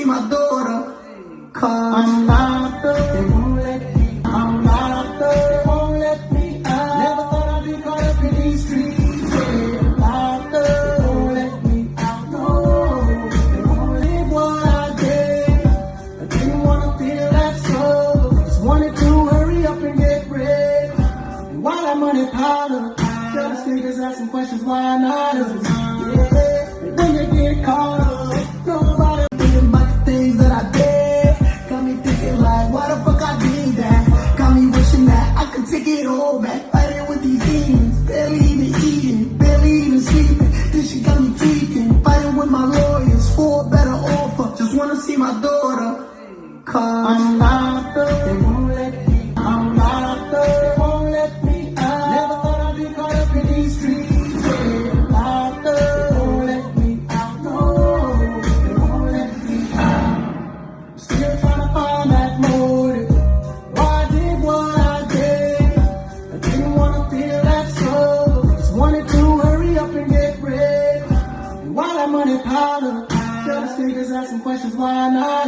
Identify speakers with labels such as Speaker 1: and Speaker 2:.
Speaker 1: see my daughter. Cause I'm locked up, they won't let me. I'm locked up, they won't let me out. Never thought I'd be caught up in these streets. Yeah, I'm locked up, they won't let me out. No, they won't live what I did. I didn't wanna feel that struggle. Just wanted to hurry up and get rich. And while I'm on it powder, tell the niggas asking questions why not us. Yeah, and when you get caught up, nobody thinking about the things that I did. Got me thinking like, why the fuck I did that? Got me wishing that I could take it all back. Fighting with these demons, barely even eating, barely even sleeping. Then she got me tweaking, fighting with my lawyers for a better offer. Just wanna see my daughter. Cause I'm locked up, they won't let me. I'm locked up, they won't let me out. Never thought I'd be caught up in these streets. Yeah, I'm locked up, they won't let me out. No, they won't let me out. I'm still trying to find that motive. Why I did what I did. I didn't wanna feel that struggle. Just wanted to hurry up and get rich. And while I'm on it powder, tell the niggas asking questions why not.